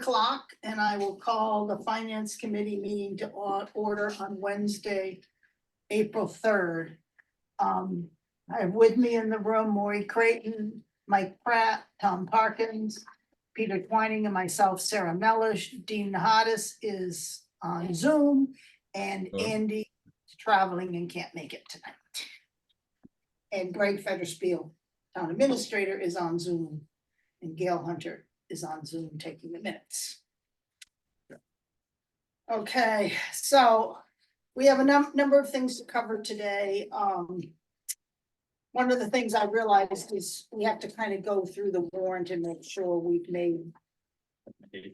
o'clock, and I will call the Finance Committee meeting to order on Wednesday, April 3rd. I have with me in the room Maury Creighton, Mike Pratt, Tom Parkins, Peter Twining, and myself, Sarah Mellish. Dean Nahadas is on Zoom, and Andy is traveling and can't make it tonight. And Greg Federspiel, Town Administrator, is on Zoom, and Gail Hunter is on Zoom taking the minutes. Okay, so we have a number of things to cover today. One of the things I realized is we have to kind of go through the warrant and make sure we've made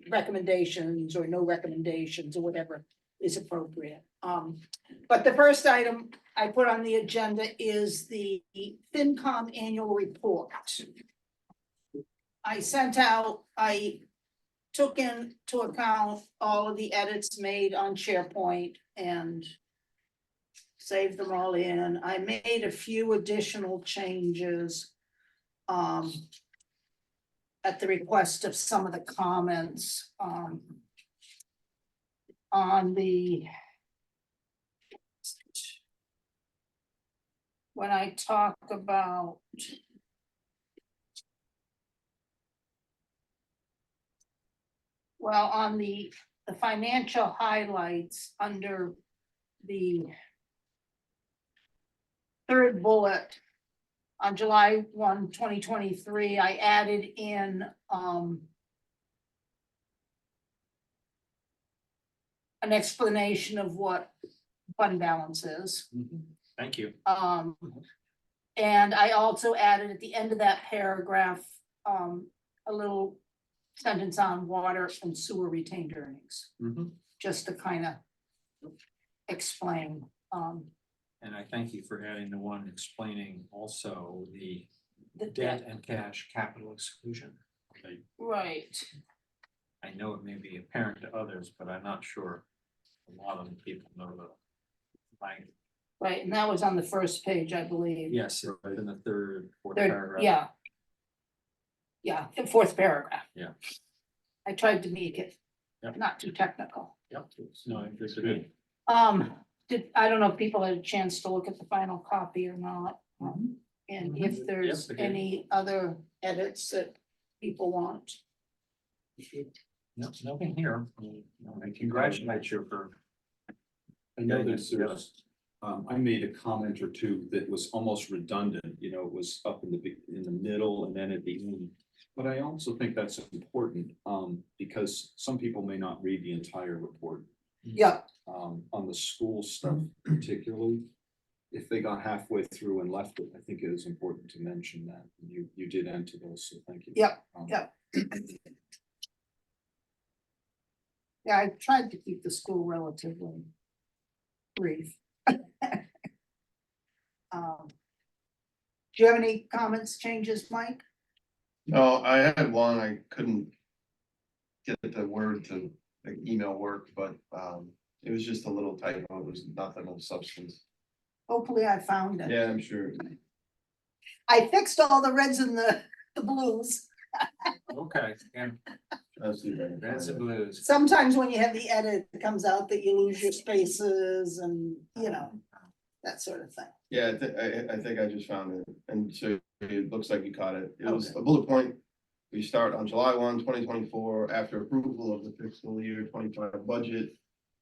recommendations or no recommendations or whatever is appropriate. But the first item I put on the agenda is the FinCom annual report. I took into account all of the edits made on SharePoint and saved them all in. I made a few additional changes at the request of some of the comments on the when I talk about on the financial highlights under the third bullet on July 1, 2023, I added in an explanation of what fund balance is. Thank you. And I also added at the end of that paragraph a little sentence on water and sewer retained earnings, just to kind of explain. And I thank you for adding the one explaining also the debt and cash capital exclusion. Right. I know it may be apparent to others, but I'm not sure a lot of the people know the language. Right, and that was on the first page, I believe. Yes, right in the fourth paragraph. Yeah. Yeah, the fourth paragraph. Yeah. I tried to make it Yep. not too technical. Yep. No, it's good. I don't know if people had a chance to look at the final copy or not. And if there's Yep, I did. any other edits that people want. No, nothing here. I congratulate you for. I know there's, I made a comment or two that was almost redundant, you know, it was up in the middle and then at the end. But I also think that's important, because some people may not read the entire report. Yeah, On the school stuff particularly, if they got halfway through and left it, I think it is important to mention that. You did enter those, so thank you. Yep, yep. Yeah, I tried to keep the school relatively brief. Do you have any comments, changes, Mike? No, I had one, I couldn't get the word to like email work, but it was just a little typo, it was nothing of substance. Hopefully I found it. Yeah, I'm sure. I fixed all the reds and the blues. Okay, and That's the that's the blues. Sometimes when you have the edit, it comes out that you lose your spaces and, you know, that sort of thing. Yeah, I think I just found it, and so it looks like you caught it. It was a bullet point. We start on July 1, 2024, after approval of the fiscal year 25 budget.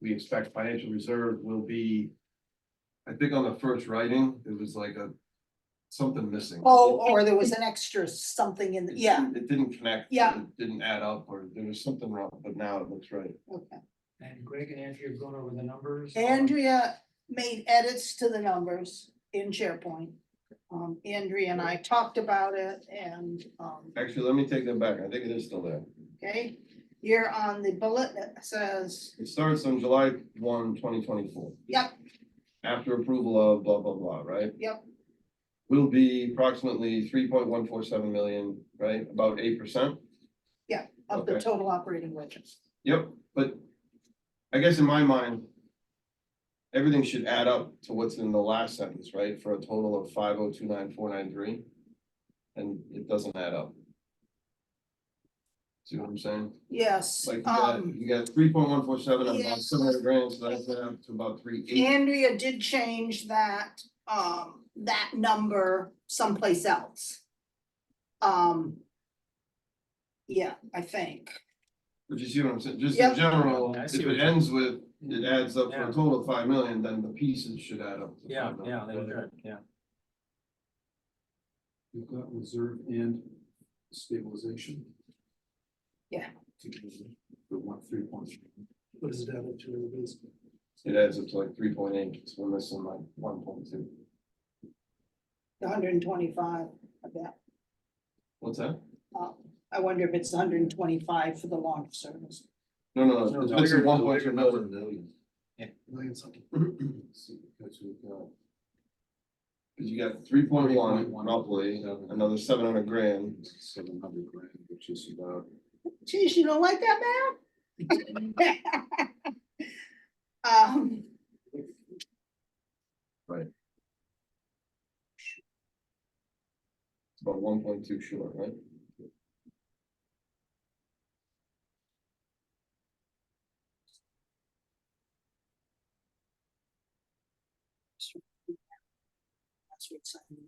We expect financial reserve will be, I think on the first writing, it was like something missing. Oh, or there was an extra something in the, yeah, It didn't connect. Yeah. It didn't add up, or there was something wrong, but now it looks right. okay. And Greg and Andrea have gone over the numbers. Andrea made edits to the numbers in SharePoint. Andrea and I talked about it and, Actually, let me take that back. I think it is still there. okay. You're on the bullet that says, It starts on July 1, 2024. yep, After approval of blah, blah, blah, right? yep, Will be approximately 3.147 million, right? About 8%. of the Okay. total operating budget. Yep, but I guess in my mind, everything should add up to what's in the last sentence, right? For a total of 5029493. And it doesn't add up. See what I'm saying? Yes, Like you got 3.147 and yeah. about 700 grand, so that's down to about 3.8. Andrea did change that, that number someplace else. Yeah, I think. But you see what I'm saying? Just Yep. in general, I if see what it you- ends with, it adds up for Yeah. a total of 5 million, then the pieces should add up. to Yeah, 5 million. yeah, they should, yeah. We've got reserve and stabilization. Yeah. For 1.3. What is it added to basically? It adds up to like 3.8, so we're missing like 1.2. 125, I bet. What's that? I wonder if it's 125 for the long service. No, No, it's no, missing bigger- 1.2 bigger million. million. Yeah. Million something. See, because we've got Cause you got 3.1 3.1 roughly, another 700 grand. 700 grand, which is about. Geez, you don't like that math? Right. It's about 1.2 short, right? That's what's saying.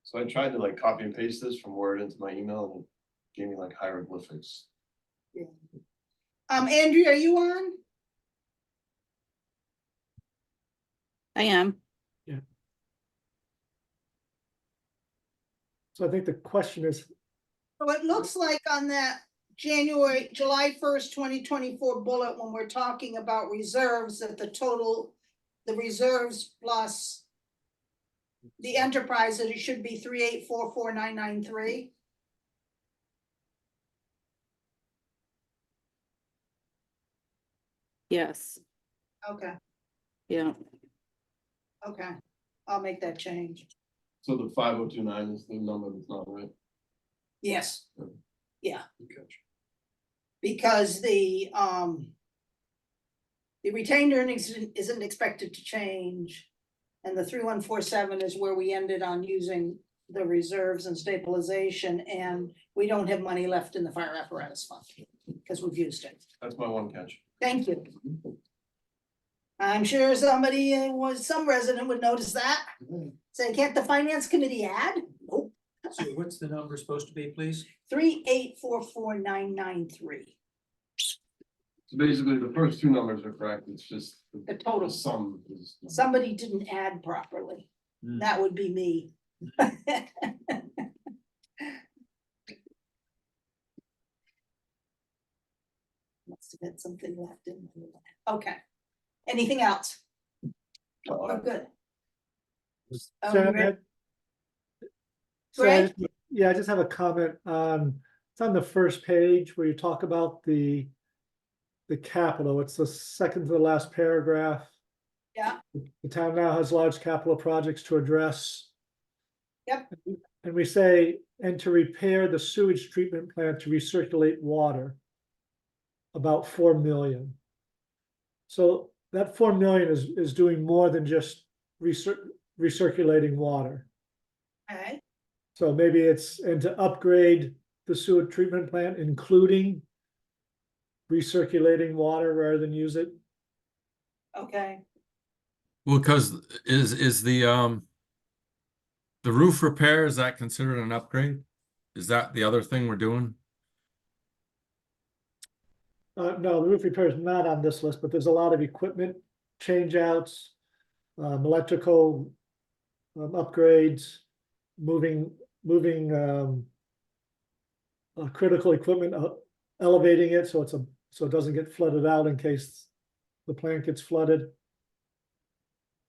So I tried to like copy and paste this from Word into my email and it gave me like hieroglyphics. Andrea, are you on? I am. So I think the question is, So it looks like on that July 1st, 2024 bullet, when we're talking about reserves, that the reserves plus the enterprise, that it should be 3844993. Yes. Okay, Yeah. okay, I'll make that change. So the 5029 is the number that's not right. Yes, yeah, Gotcha. because the retained earnings isn't expected to change. And the 3147 is where we ended on using the reserves and stabilization, and we don't have money left in the fire apparatus fund because we've used it. That's my one catch. Thank you. I'm sure some resident would notice that. Say, can't the finance committee add? Nope. So what's the number supposed to be, please? 3844993, So basically, the first two numbers are correct. It's just the the total. sum is. Somebody didn't add properly. Hmm. That would be me. Must have had something left in there. Okay. Anything else? We're good. so we ready? Greg? I just have a comment on, it's on the first page where you talk about the capital. It's the second to the last paragraph. Yeah. The town now has large capital projects to address. Yep. And we say, and to repair the sewage treatment plant to recirculate water. About 4 million. So that 4 million is doing more than just recirculating water. Okay, So maybe it's, and to upgrade the sewer treatment plant, including recirculating water rather than use it. okay. Well, because is the roof repair, is that considered an upgrade? Is that the other thing we're doing? No, the roof repair is not on this list, but there's a lot of equipment change outs, electrical upgrades, moving critical equipment, elevating it so so it doesn't get flooded out in case the plant gets flooded.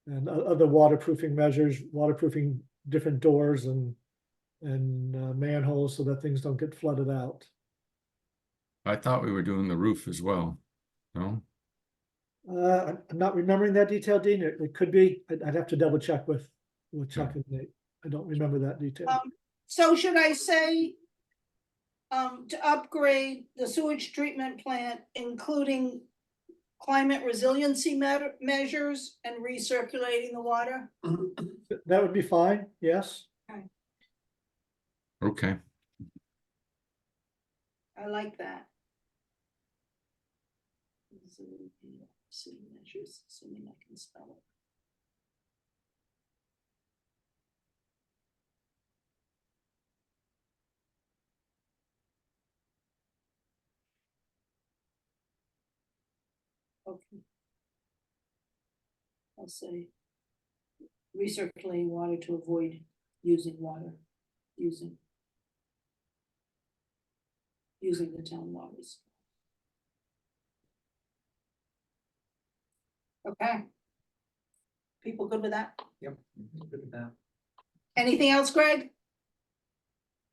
And other waterproofing measures, waterproofing different doors and manholes so that things don't get flooded out. I thought we were doing the roof as well. No? I'm not remembering that detail, Dean. It could be. I'd have to double check with Chuck and Nate. I don't remember that detail. So should I say to upgrade the sewage treatment plant, including climate resiliency measures and recirculating the water? That would be fine, yes. Okay. I like that. City measures, assuming I can spell it. Okay. I'll say recirculating water to avoid using water, using the town waters. Okay. People good with that? Yep. Good with that. Anything else, Greg?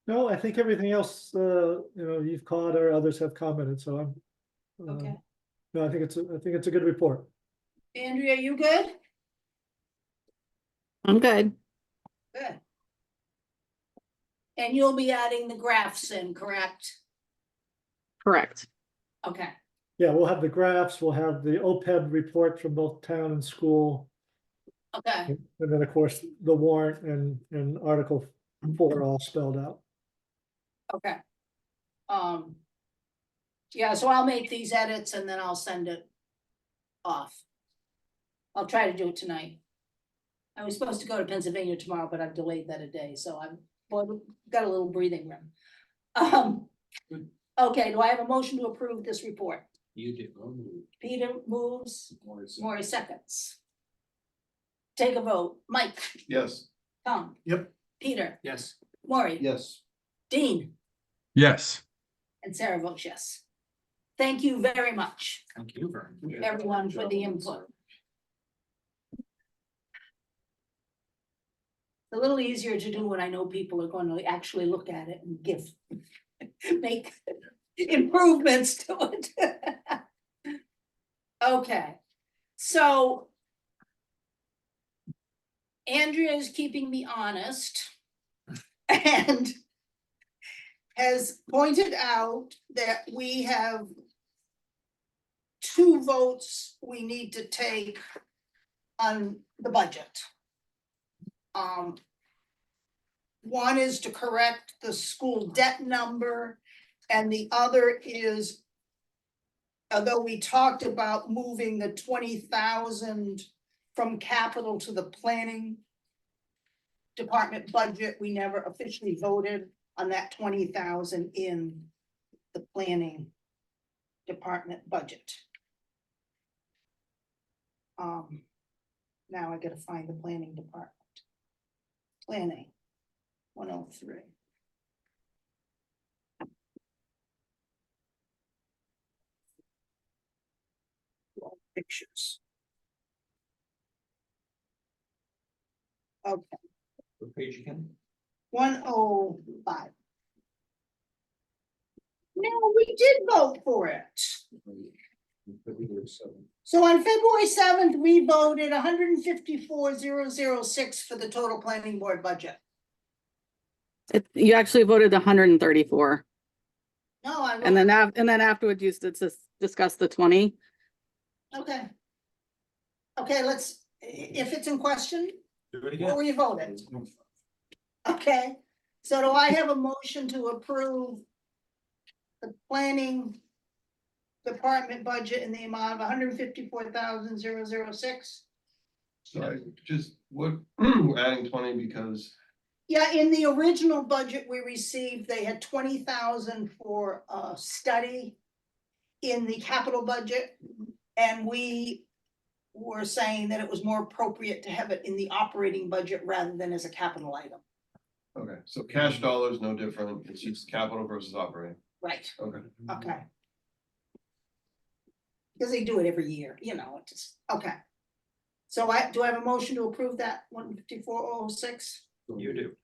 No, I think everything else, you've caught or others have commented, so I'm. Okay. No, I think it's a good report. Andrea, you good? I'm good. Good. And you'll be adding the graphs in, correct? Correct. Okay, Yeah, we'll have the graphs, we'll have the OPEB report from both town and school. okay, And then, of course, the warrant and Article 4 all spelled out. okay. Yeah, so I'll make these edits and then I'll send it off. I'll try to do it tonight. I was supposed to go to Pennsylvania tomorrow, but I've delayed that a day, so I've got a little breathing room. Okay, do I have a motion to approve this report? You do. Peter moves, Morris. Maury seconds. Take a vote. Mike, Yes. Tom. Yep. Peter, Yes. Maury. Yes. Dean, Yes. and Sarah votes yes. Thank you very much, Thank you very much. everyone, for the input. It's a little easier to do when I know people are going to actually look at it and make improvements to it. Okay, so Andrea is keeping me honest and has pointed out that we have 2 votes we need to take on the budget. One is to correct the school debt number, and the other is, although we talked about moving the 20,000 from capital to the planning department budget, we never officially voted on that 20,000 in the planning department budget. Now I gotta find the planning department. Planning, 103. Pictures. Okay, What page again? 105. No, we did vote for it. So on February 7th, we voted 154,006 for the total planning board budget. You actually voted 134, No, I. and then afterwards you discuss the 20. Okay. Okay, let's, if it's in question, Do it what again. were you voting? Okay, so do I have a motion to approve the planning department budget in the amount of 154,006? Sorry, just what, we're adding 20 because, Yeah, in the original budget we received, they had 20,000 for a study in the capital budget. And we were saying that it was more appropriate to have it in the operating budget rather than as a capital item. okay, so cash dollars, no different, it's just capital versus operating, Right, okay. okay. Because they do it every year, it just, okay. So do I have a motion to approve that 154,006? You do.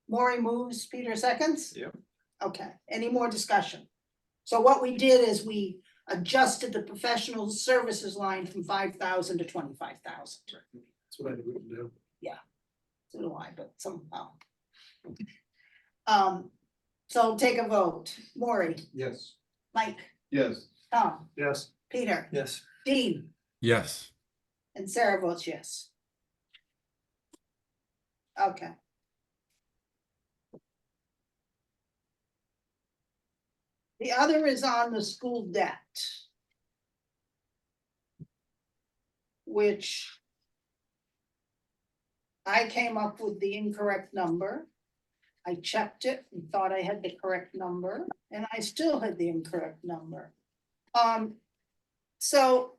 Maury moves, Peter seconds? Yep. Okay, any more discussion? So what we did is we adjusted the professional services line from 5,000 to 25,000. That's what I would do. So do I, but somehow. So take a vote. Maury, Yes. Mike, Yes. Tom, Yes. Peter, Yes. Dean, Yes. and Sarah votes yes. Okay. The other is on the school debt. Which I came up with the incorrect number. I checked it and thought I had the correct number, and I still had the incorrect number. So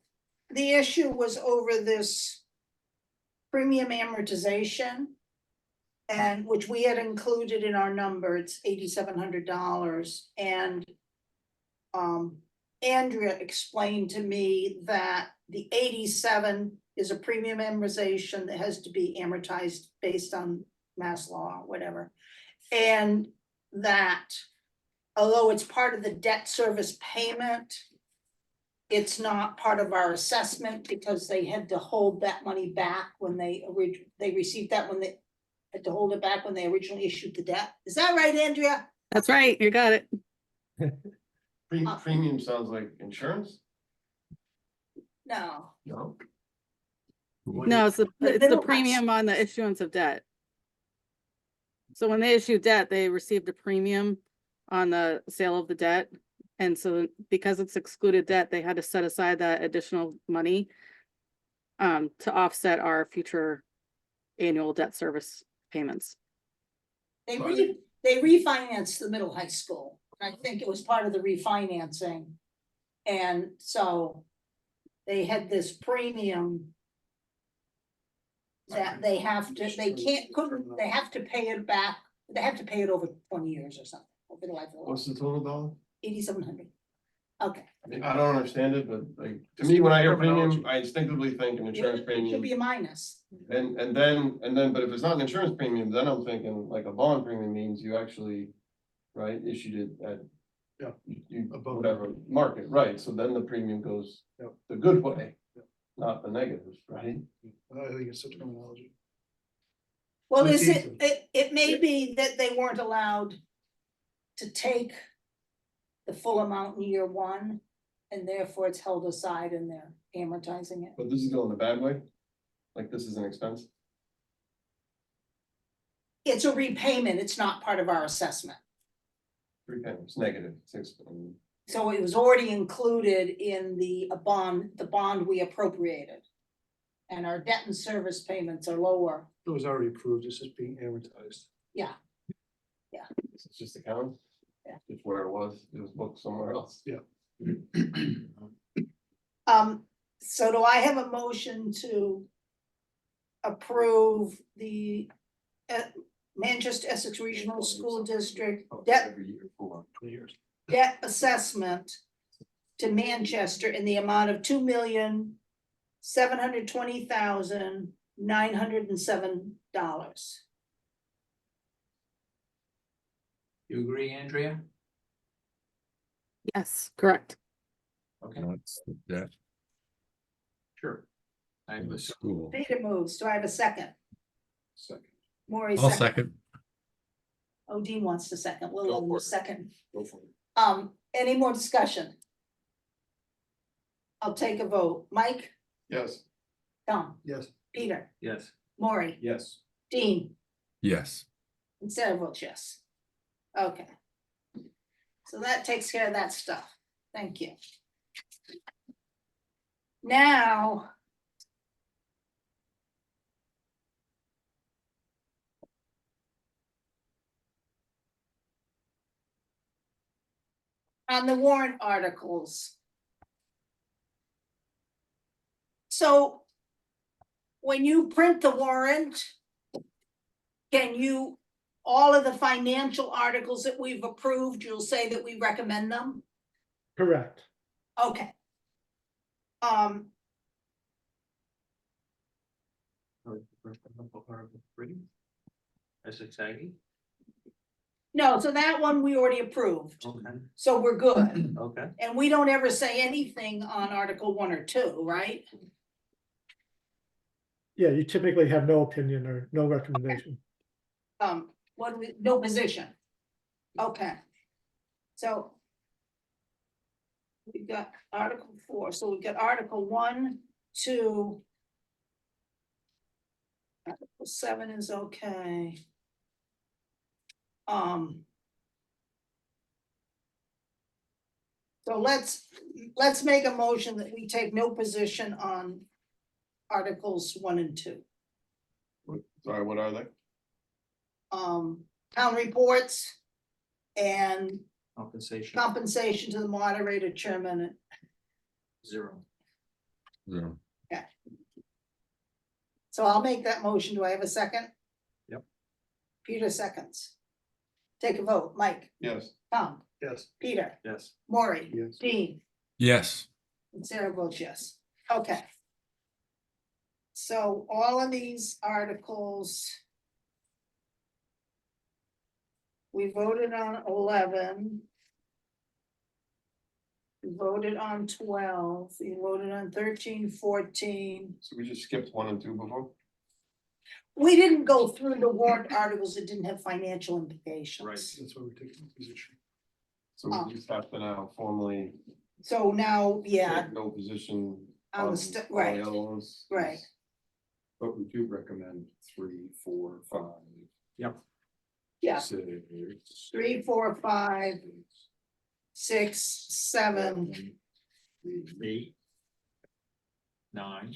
the issue was over this premium amortization. And which we had included in our number, it's $8,700, and Andrea explained to me that the 87 is a premium amortization that has to be amortized based on mass law, or whatever. And that although it's part of the debt service payment, it's not part of our assessment because they had to hold that money back when they received that when they had to hold it back when they originally issued the debt. Is that right, Andrea? That's right, you got it. Premium sounds like insurance? No. No. No, it's They the don't have- premium on the issuance of debt. So when they issue debt, they received a premium on the sale of the debt. And so because it's excluded debt, they had to set aside that additional money to offset our future annual debt service payments. They refinanced the middle high school. I think it was part of the refinancing. And so they had this premium that they have to, they have to pay it back. They have to pay it over 20 years or something, over the life of the What's the total dollar? 8,700. Okay. I mean, I don't understand it, but like, to me, when I hear premium, I instinctively think an insurance It should premium. be a minus. And then, but if it's not an insurance premium, then I'm thinking like a bond premium means you actually, right, issued it at. Yeah. You, Above whatever, market, right, so then the premium goes the good way, not the negative, right? I think it's a terminology. Well, It's is easy. it may be that they weren't allowed to take the full amount in year one, and therefore it's held aside and they're amortizing it. But this is going the bad way, like this is an expense. It's a repayment, it's not part of our assessment. Repayments, negative, So it was already included in the bond we appropriated. And our debt and service payments are lower. It was already approved, it's just being amortized. it's just accounting. Yeah. It's where it was booked somewhere else. So do I have a motion to approve the Manchester Essex Regional School District debt Every year for 20 years. debt assessment to Manchester in the amount of $2,720,907. You agree, Andrea? Yes, correct. Okay, That's the debt sure. I in the was, school. Peter moves. Do I have a second? second. Maury I'll second. second. Oh, Dean wants to second. Go Will for will it. second. Go for it. Any more discussion? I'll take a vote. Mike, Yes. Tom, Yes. Peter, yes, Maury, Yes. Dean, Yes. and Sarah votes yes. Okay. So that takes care of that stuff. Thank you. Now. On the warrant articles. So. When you print the warrant. Can you, all of the financial articles that we've approved, you'll say that we recommend them? Correct. Okay. Essex Aggie, No, so that one we already approved, okay, so we're good. okay. And we don't ever say anything on Article 1 or 2, right? Yeah, you typically have no opinion or no recommendation. What do we, no position. Okay. So. We've got Article 4, so we've got Article 1, 2. Article 7 is okay. So let's make a motion that we take no position on Articles 1 and 2. Sorry, what are they? Town reports and Compensation, compensation to the moderator, chairman. 0. Zero. So I'll make that motion. Do I have a second? Yep. Peter seconds. Take a vote. Mike, Yes. Tom, Yes. Peter, Yes. Maury, Yes. Dean, Yes, and Sarah votes yes. Okay. So all of these articles. We voted on 11. We voted on 12, we voted on 13, 14. So we just skipped 1 and 2 before? We didn't go through the warrant articles that didn't have financial implications. Right. That's why we're taking a position. So we just have to now formally So now, yeah, take no position on on the all st- the right, other ones. right. But we do recommend 3, 4, 5. Yep. Yeah, 6, 3, 4, 5, 6, 7, 8. 9.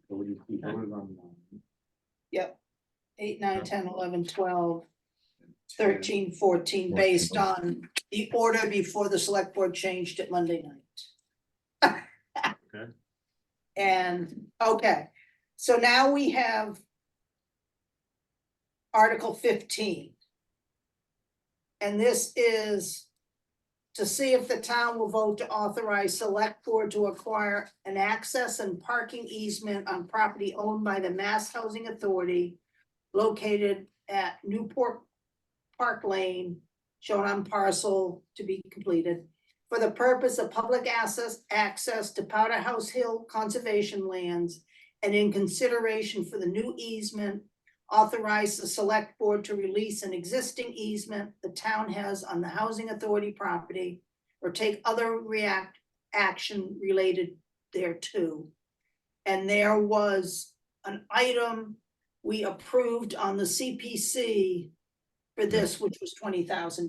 We voted on 9. yep. 8, 9, 10, 11, 12, 10. 13, 14, based on the order before the select board changed it Monday night. Okay. And, okay, so now we have Article 15. And this is to see if the town will vote to authorize select board to acquire an access and parking easement on property owned by the Mass Housing Authority located at Newport Park Lane, shown on parcel to be completed, for the purpose of public access to Powder House Hill conservation lands, and in consideration for the new easement, authorize the select board to release an existing easement the town has on the housing authority property, or take other action related thereto. And there was an item we approved on the CPC for this, which was $20,000.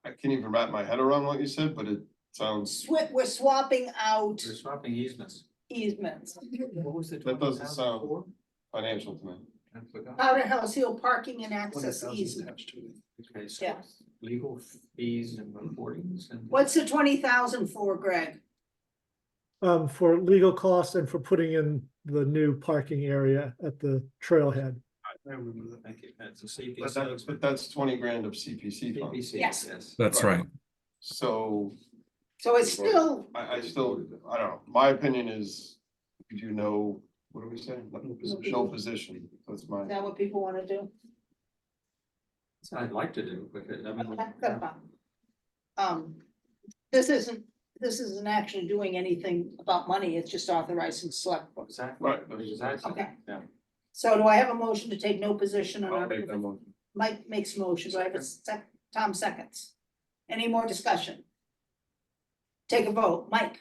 I can't even wrap my head around what you said, but it sounds, We're swapping out We're swapping easements. easements. What was the That doesn't 20,000 sound- for? financial to me. I forgot. Powder House Hill parking and access easement. Okay, so Yeah. legal fees and recordings and. What's the 20,000 for, Greg? For legal costs and for putting in the new parking area at the trailhead. I remember that. Thank you. That's a safety. But that's 20 grand of CPC funds. CPC, Yes. yes. that's right. So So it's still, I still, I don't know, my opinion is, we do know, what do we say? No position, that's my. is that what people want to do? So I'd like to do, because I mean. Okay, that's fine. This isn't actually doing anything about money, it's just authorizing select board. Exactly. Right. Exactly. Okay. Yeah. So do I have a motion to take no position on I'll make Article that motion. Mike makes a motion, do I have a Tom seconds? Any more discussion? Take a vote, Mike,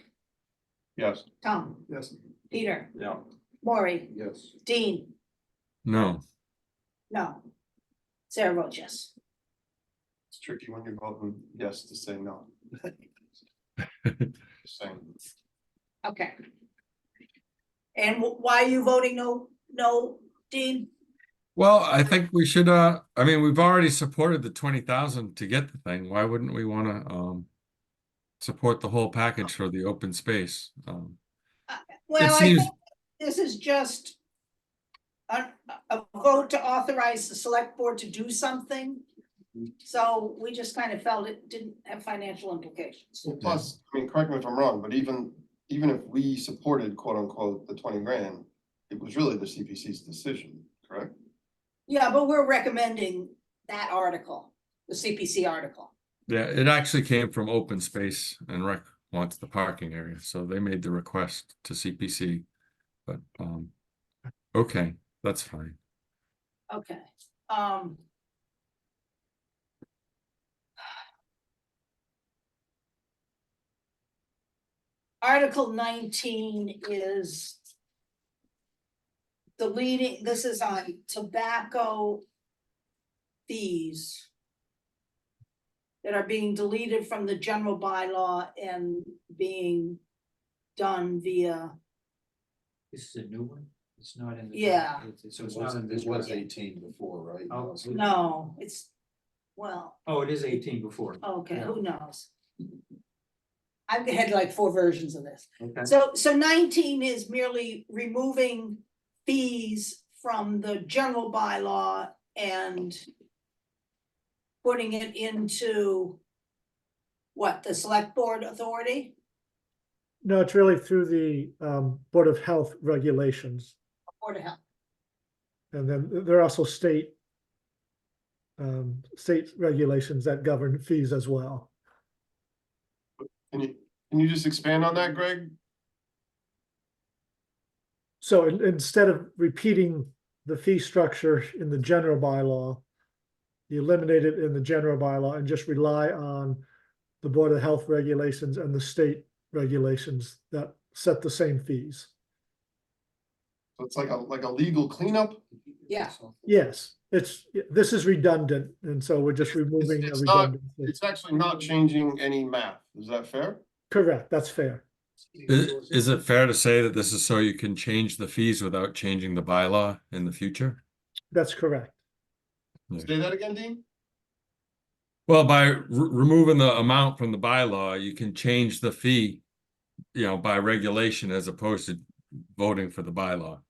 Yes. Tom, Yes. Peter, Yeah. Maury, Yes. Dean, No, no. Sarah votes yes. It's tricky when you're voting yes to say no. Just saying. Okay. And why are you voting no, Dean? well, I think we should, I mean, we've already supported the 20,000 to get the thing. Why wouldn't we want to, support the whole package for the open space? Well, I seems- think this is just a vote to authorize the select board to do something. So we just kind of felt it didn't have financial implications. Well, plus, I mean, correct me if I'm wrong, but even if we supported quote unquote the 20 grand, it was really the CPC's decision, correct? Yeah, but we're recommending that article, the CPC article. Yeah, it actually came from open space and rec wants the parking area, so they made the request to CPC. But, okay, that's fine. Okay, Article 19 is deleting, this is on tobacco fees. that are being deleted from the general bylaw and being done via, This is a new one? It's not in the. Yeah. So it's not in this. It was one. 18 before, right? Oh, no, it's, well, Oh, it is 18 before. okay, Yeah. who knows? I've had like 4 versions of this. Okay. So 19 is merely removing fees from the general bylaw and putting it into what, the select board authority? No, it's really through the Board of Health regulations. Board of Health. And then there are also state regulations that govern fees as well. Can you just expand on that, Greg? So instead of repeating the fee structure in the general bylaw, you eliminate it in the general bylaw and just rely on the Board of Health regulations and the state regulations that set the same fees. So it's like a legal cleanup? Yeah. Yes, this is redundant, and so we're just removing a It's not- redundancy. It's actually not changing any math. Is that fair? Correct, that's fair. Is it fair to say that this is so you can change the fees without changing the bylaw in the future? That's correct. Say that again, Dean? Well, by removing the amount from the bylaw, you can change the fee, by regulation as opposed to voting for the bylaw.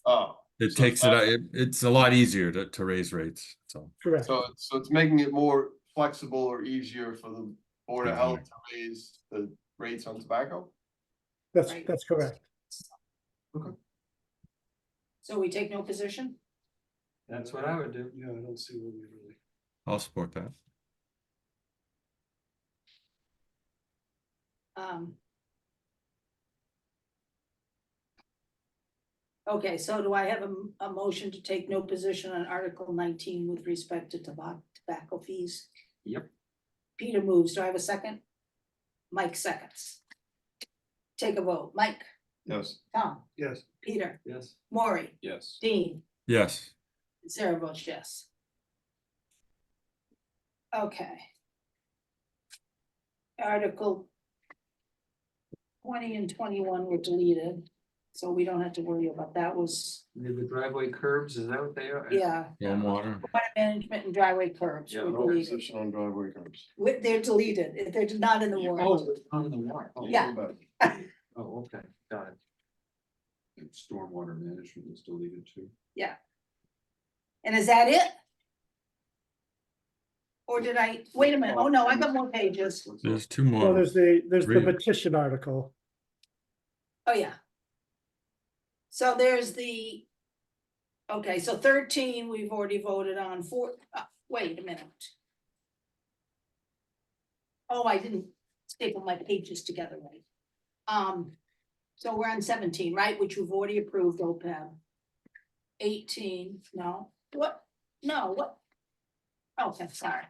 Oh, It So takes it's a lot easier to raise rates, so. Correct. so it's making it more flexible or easier for the Board of Health to raise the rates on tobacco? That's correct. So we take no position? That's what I would do. Yeah, I don't see what we really. I'll support that. Okay, so do I have a motion to take no position on Article 19 with respect to tobacco fees? Yep. Peter moves. Do I have a second? Mike seconds. Take a vote. Mike, Yes. Tom, Yes. Peter, Yes. Maury, Yes. Dean, Yes, Sarah votes yes. Okay. Article 20 and 21 were deleted, so we don't have to worry about that. Was, The driveway curbs, is that what they are? yeah, stormwater. water management and driveway curbs Yeah, were No deleted. position on driveway curbs. They're deleted. They're not in the warrant. Oh, it's on the warrant. Oh, Yeah. Oh, okay, got it. Stormwater management was deleted too. And is that it? Or did I, wait a minute, oh no, I got more pages. There's 2 Well, more. there's the Read it. petition article. Oh, yeah. So there's the. Okay, so 13, we've already voted on. Wait a minute. Oh, I didn't staple my pages together right. So we're on 17, right, which we've already approved OPEB. 18, no, what, no, what? Okay, sorry.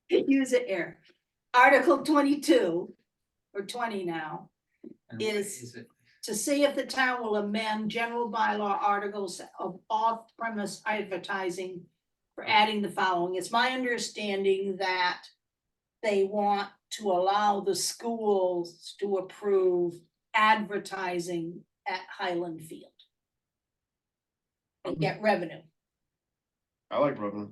Use it error. Article 22, or 20 now, And Is- it? to see if the town will amend general bylaw articles of off-premise advertising for adding the following. It's my understanding that they want to allow the schools to approve advertising at Highland Field and get revenue. I like revenue.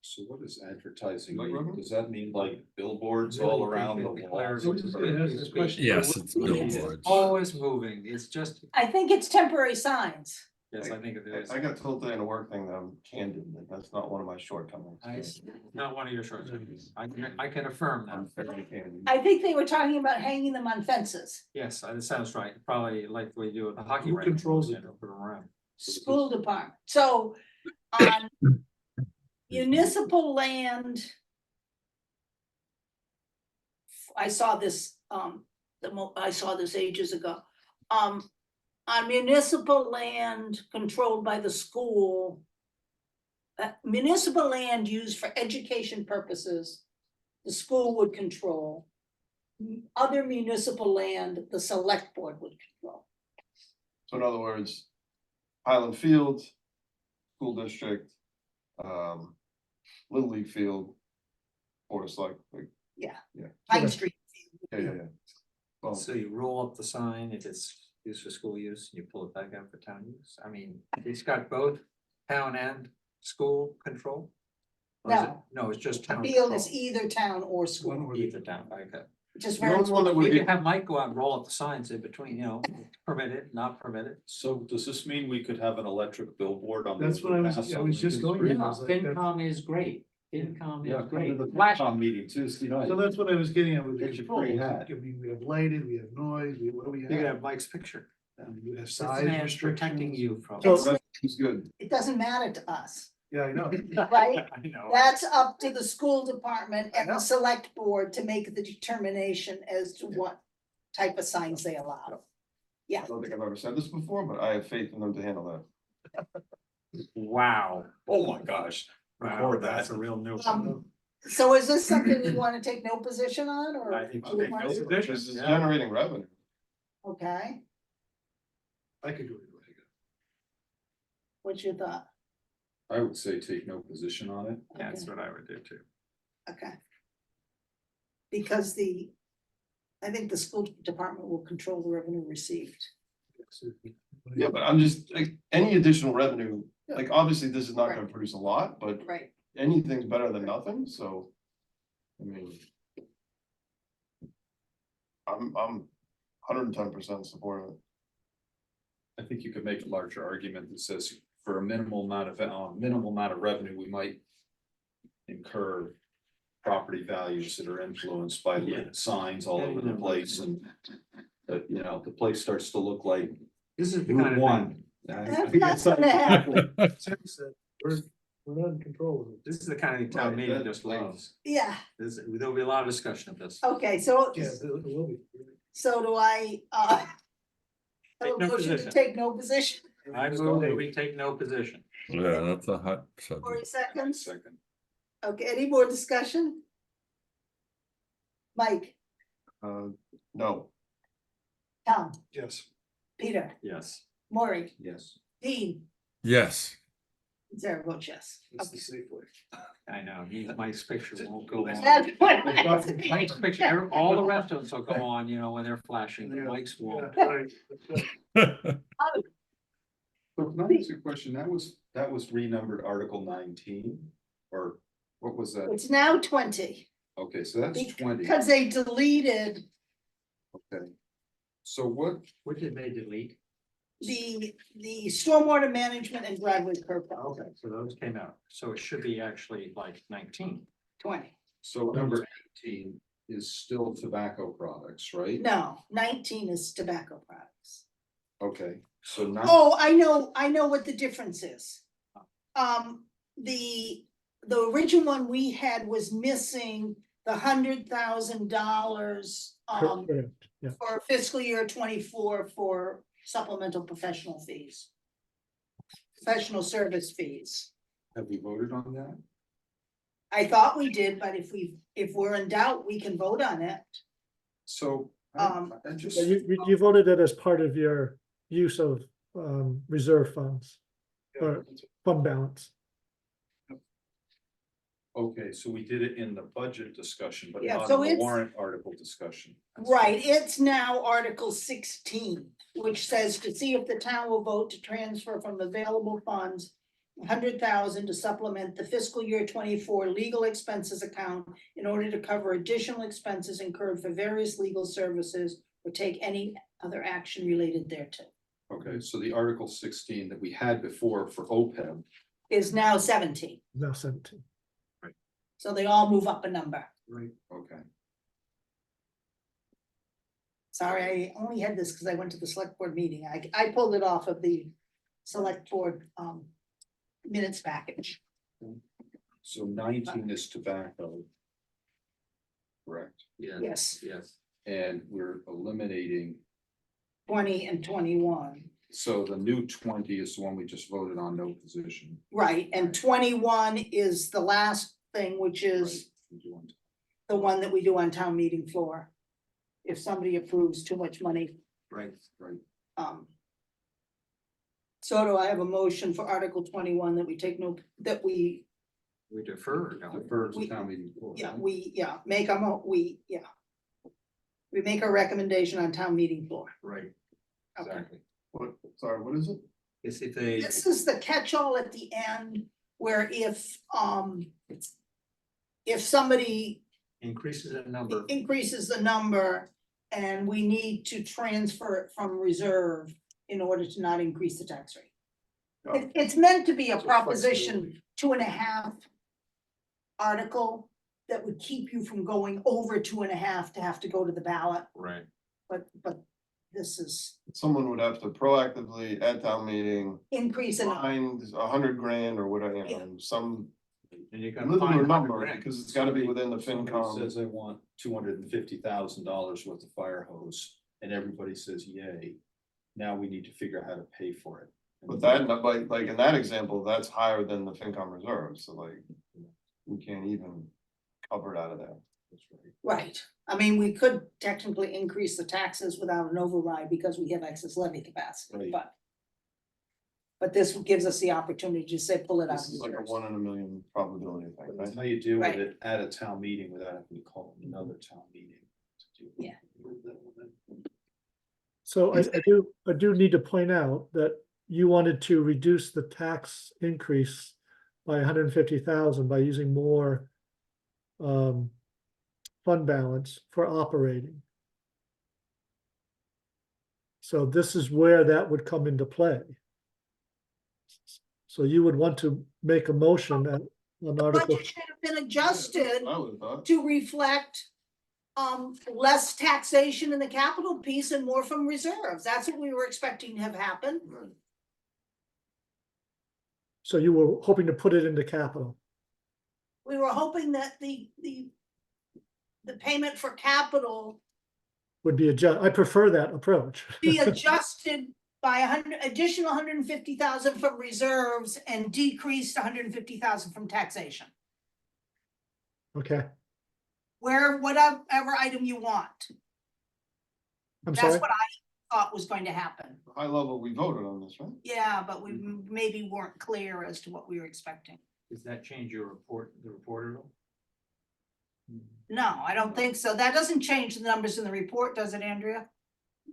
So what is advertising? Like mean? revenue? Does that mean like billboards all around the walls? Yes, it's billboards. Always moving, it's just, I think it's temporary signs. yes, I think it is. I got told today in a work thing that I'm candid, that that's not one of my shortcomings. Not one of your shortcomings, I can affirm I'm that, fairly candid. I think they were talking about hanging them on fences. yes, that sounds right, probably like we do with the hockey. Who rink. controls it? Put 'em around. School department, so on municipal land. I saw this, I saw this ages ago. On municipal land controlled by the school. Municipal land used for education purposes, the school would control. Other municipal land, the select board would control. So in other words, Highland Field, school district, Little League field, Board of Select, like, Pine Okay. Street. yeah. Well, So you roll up the sign if it's used for school use, and you pull it back out for town use. I mean, it's got both town and school control? Or is it- No, it's just town. Field is control. either town or school, Either town, okay. just the very. only one that We would could be, have Mike go out and roll up the signs in between, permitted, not permitted. So does this mean we could have an electric billboard on? That's what I was- I was just going to- Yeah, I was like, that's- FinCom is great. FinCom Yeah, is come to great. the Flash, FinCom meeting Tuesday night. So that's what I was getting at with the Get your free controls. hat. I mean, we have lighted, we have noise, what do we you could have? have Mike's picture. You have This size man's restrictions. protecting you from. So- It's good. It doesn't matter to us, Yeah, I know. right? I know. That's up to the school department I and know. the select board to make the determination as to what type of signs they allow. I don't think I've ever said this before, but I have faith in them to handle that. Wow. Oh my gosh. Wow, Record that's that. a real new. So is this something we wanna take no position on, or? I think do we so. want Take to- no position. This is Yeah. generating revenue. Okay, I could go either way. what's your thought? I would say take no position on it. That's Okay. what I would do too. Okay. Because I think the school department will control the revenue received. Yeah, but I'm just, like, any additional revenue, like, obviously, this is not gonna Right. produce a lot, but Right. anything's better than nothing, so. I mean. I'm 110% supportive. I think you could make a larger argument that says for a minimal amount of revenue, we might incur property values that are influenced by lit signs all over the place and that, the place starts to look like This is the Route kind of One. thing, That's not gonna happen. Sam said, We're not in control of it. this is the kind of thing town Right, meeting that- just loves. Yeah, There'll be a lot of discussion of this. okay, so, Yeah, it will be. so do I, have a Take no motion to position. take no position, I move that we take no position. Yeah, that's a hot Corey subject. seconds, second. okay, any more discussion? Mike, No, Tom, Yes. Peter, Yes. Maury, Yes. Dean, Yes, Sarah votes yes. That's Okay. the safe way. I know, Mike's picture won't go on. That's what I- Mike's picture, all the rest of them will go on, when they're flashing, but Yeah. Mike's won't. Yeah, right. So can I ask you a question? That was renumbered Article 19, or what was that? It's now 20, Okay, so that's 20, because they deleted okay. So what, What did they delete? the stormwater management and driveway curb cut, Okay, so those came out, so it should be actually like 19. 20. so number 18 is still tobacco products, right? No, 19 is tobacco products. Okay, so now, Oh, I know what the difference is. The original one we had was missing the $100,000 correct, yeah. for fiscal year 24 for supplemental professional fees. Professional service fees. have we voted on that? I thought we did, but if we're in doubt, we can vote on it. So, Um, I just, Yeah, you voted it as part of your use of reserve funds or fund balance. okay, so we did it in the budget discussion, but Yeah, not so in the it's- warrant article discussion. Right, it's now Article 16, which says to see if the town will vote to transfer from available funds 100,000 to supplement the fiscal year 24 legal expenses account in order to cover additional expenses incurred for various legal services or take any other action related thereto. Okay, so the Article 16 that we had before for OPEB, Is now 17, Now 17. so they all move up a number. right, okay. Sorry, I only had this because I went to the select board meeting. I pulled it off of the select board minutes package. So 19 is tobacco. Correct, Yes, Yes. and we're eliminating, 20 and 21. so the new 20 is the one we just voted on, no position. Right, and 21 is the last thing, which is Right. the one that we do on town meeting floor. If somebody approves too much money, Right. Right, um. So do I have a motion for Article 21 that we take no, that we, We defer, don't we? Defer We- to town meeting floor. yeah, right? we make a recommendation on town meeting floor. Right, Okay. exactly. What, sorry, what is it? It's if they, This is the catch-all at the end where if somebody increases in number, increases the number and we need to transfer it from reserve in order to not increase the tax rate. It's meant to be a So proposition 2.5 article that would keep you from going over 2.5 to have to go to the ballot, right, but this is Someone would have to proactively at town meeting increase in. find $100,000 or whatever, Yeah. some and you can little find number, 100 grand. because it's gotta be within the Somebody FinCom. says they want $250,000 worth of fire hose, and everybody says yay. Now we need to figure out how to pay for it. But that, like in that example, that's higher than the FinCom reserve, so like, we can't even cover it out of there. That's right. Right, I mean, we could technically increase the taxes without an override because we have excess levy capacity, Right. but this gives us the opportunity to say, pull it out. This is like a 1 in a million probability thing, That's right? how you deal with Right. it at a town meeting without having to call another town meeting. to do it. Yeah. So I do need to point out that you wanted to reduce the tax increase by 150,000 by using more fund balance for operating. So this is where that would come into play. So you would want to make a motion that on The Article, budget should have been adjusted I would have thought. to reflect less taxation in the capital piece and more from reserves. That's what we were expecting to have happen. so you were hoping to put it into capital. We were hoping that the payment for capital Would be I prefer that approach. be adjusted by additional 150,000 from reserves and decreased 150,000 from taxation. Okay, Whatever item you want. I'm That's sorry. what I thought was going to happen. High level, we voted on this, right? Yeah, but we maybe weren't clear as to what we were expecting. Does that change your report, the report at all? No, I don't think so. That doesn't change the numbers in the report, does it, Andrea?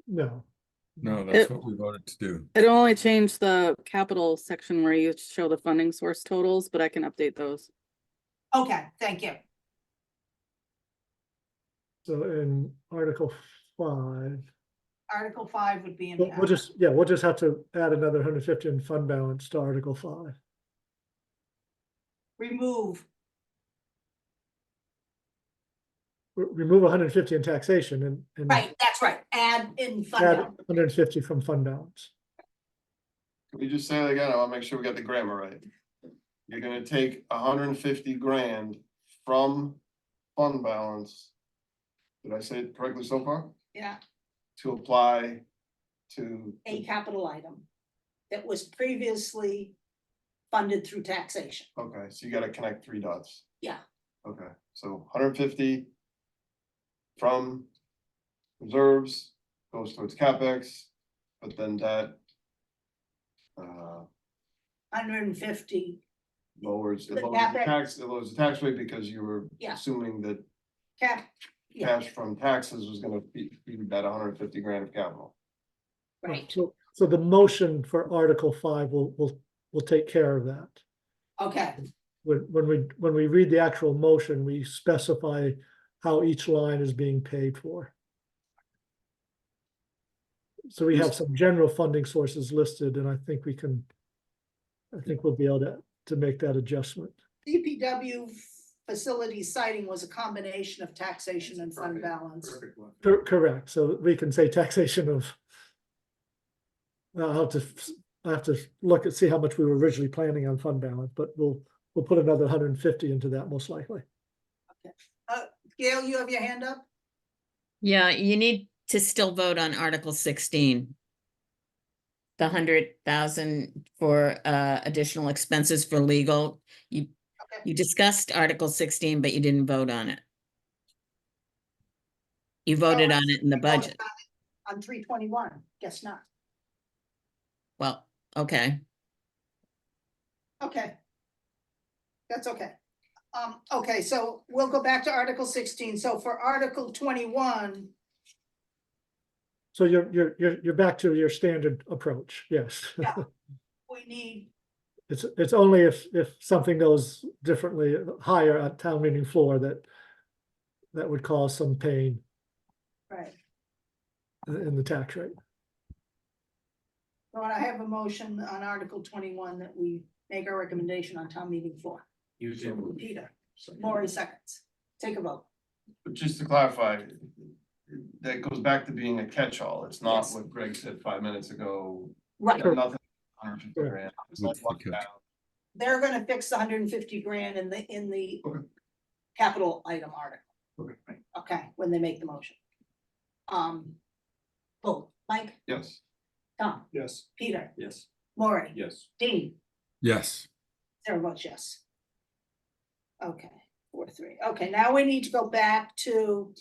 No, No, that's It- what we voted to do. It only changed the capital section where you show the funding source totals, but I can update those. Okay, thank you. so in Article 5, Article 5 would be in. we'll just have to add another 150 in fund balance to Article 5. Remove, Remove 150 in taxation and right, that's right, add in fund add balance. 150 from fund balance. Can we just say it again? I wanna make sure we got the grammar right. You're gonna take 150 grand from fund balance. Did I say it correctly so far? Yeah, To apply to. a capital item that was previously funded through taxation. Okay, so you gotta connect 3 dots. Yeah. Okay, so 150 from reserves goes towards CapEx, but then that uh 150, lowers, it The lowers the CapEx. tax, it lowers the tax rate because you were Yeah. assuming that cap, yeah, cash from taxes was gonna feed that 150 grand of capital. right, So the motion for Article 5 will take care of that. okay, When we read the actual motion, we specify how each line is being paid for. So we have some general funding sources listed, and I think we'll be able to make that adjustment. DPW facility siting was a combination of taxation and fund Perfect. balance. Perfect one. Correct, so we can say taxation of. I'll have to look and see how much we were originally planning on fund balance, but we'll put another 150 into that most likely. Gail, you have your hand up? Yeah, you need to still vote on Article 16. The 100,000 for additional expenses for legal. You Okay. discussed Article 16, but you didn't vote on it. You voted on it in the budget. On 321, guess not. Well, okay. Okay. That's okay. Okay, so we'll go back to Article 16. So for Article 21, So you're back to your standard approach, yes. Yeah. we need, It's only if something goes differently higher at town meeting floor that would cause some pain right, in the tax rate. so I have a motion on Article 21 that we make our recommendation on town meeting floor. You do. Peter, Maury seconds. Take a vote. But just to clarify, that goes back to being a catch-all. It's not Yes. what Greg said 5 minutes ago. Right, Nothing. 150 grand. It's like That's the catch. down. they're gonna fix the 150 grand in the Okay. capital item article. Okay. Okay, when they make the motion. Vote, Mike, Yes. Tom, Yes. Peter, Yes. Maury, Yes. Dean, Yes, Sarah votes yes. Okay, 4-3. Okay, now we need to go back to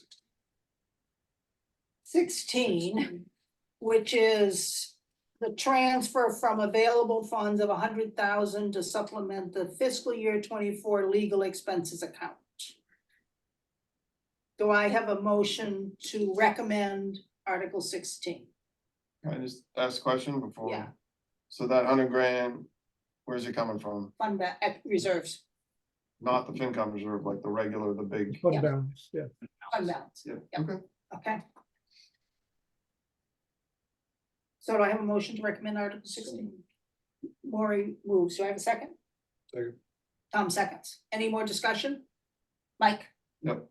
16, which is the transfer from available funds of 100,000 to supplement the fiscal year 24 legal expenses account. Do I have a motion to recommend Article 16? Can I just ask a question before? Yeah. So that 100 grand, where's it coming from? Reserves, Not the FinCom reserve, like the regular, the big. Fund Yeah. balance, yeah. fund balance, Yeah, Yep. okay. okay? So do I have a motion to recommend Article 16? Maury moves, do I have a second? Second. Tom seconds, any more discussion? Mike? Yep.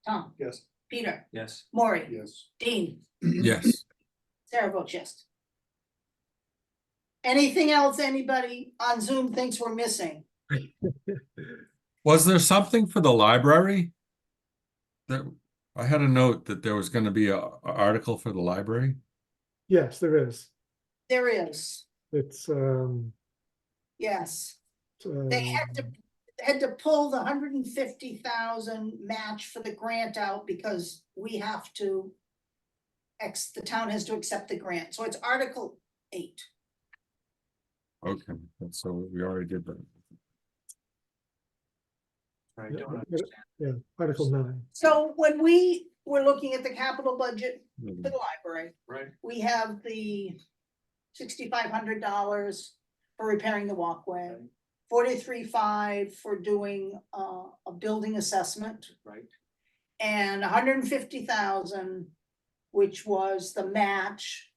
Tom, Yes. Peter, Yes. Maury, Yes. Dean, yes. Sarah votes yes. Anything else anybody on Zoom thinks we're missing? Was there something for the library? That, I had a note that there was gonna be a article for the library. Yes, there is. There is, It's, yes. They had to pull the 150,000 match for the grant out because we have to. The town has to accept the grant, so it's Article 8. Okay, so we already did that. I Yeah, don't yeah. understand. yeah, Article 9. So when we were looking at the capital budget for Mhm. the library, Right. we have the $6,500 for repairing the walkway. 43.5 for doing a building assessment, Right. and 150,000, which was the match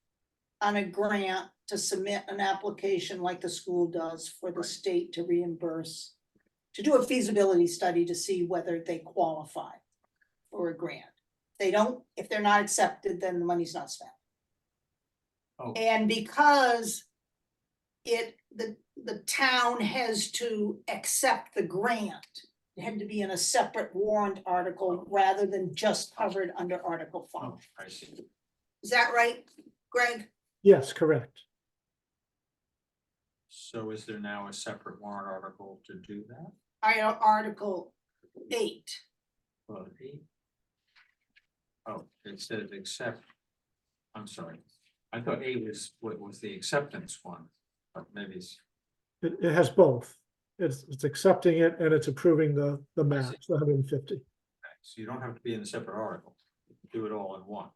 on a grant to submit an application like the school does for the Right. state to reimburse, to do a feasibility study to see whether they qualify for a grant. They don't, if they're not accepted, then the money's not spent. Oh. And because the town has to accept the grant, it had to be in a separate warrant article rather than just covered under Article 5. Oh, I see. Is that right, Greg? Yes, correct. So is there now a separate warrant article to do that? Article 8. Well, eight. Oh, it says accept. I'm sorry. I thought eight was what was the acceptance one, but maybe it's. It has both. It's accepting it and it's approving the match, the 150. Okay, so you don't have to be in a separate article. You can do it all in one.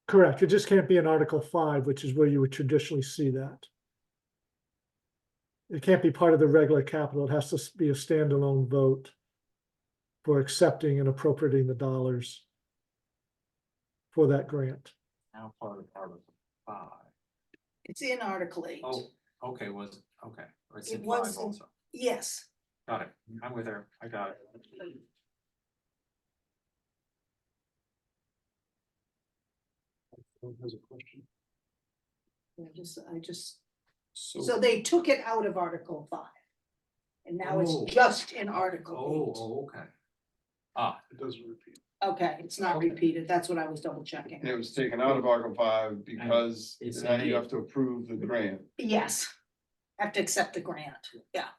Correct. It just can't be in Article 5, which is where you would traditionally see that. It can't be part of the regular capital. It has to be a standalone vote for accepting and appropriating the dollars for that grant. Now part of Article 5. It's in Article 8. Oh, okay, okay. Or it's It in was 5 in- also. Yes, Got it. I'm with her. I got it. Has a question. I just, so they took it out of Article 5. And now it's Oh. just in Article Oh, okay. Ah, It doesn't repeat. 8. Okay, it's not Okay. repeated. That's what I was double checking. And it was taken out of Article 5 because it's now in you eight. have to approve the grant. Yes. Have to accept the grant, yeah.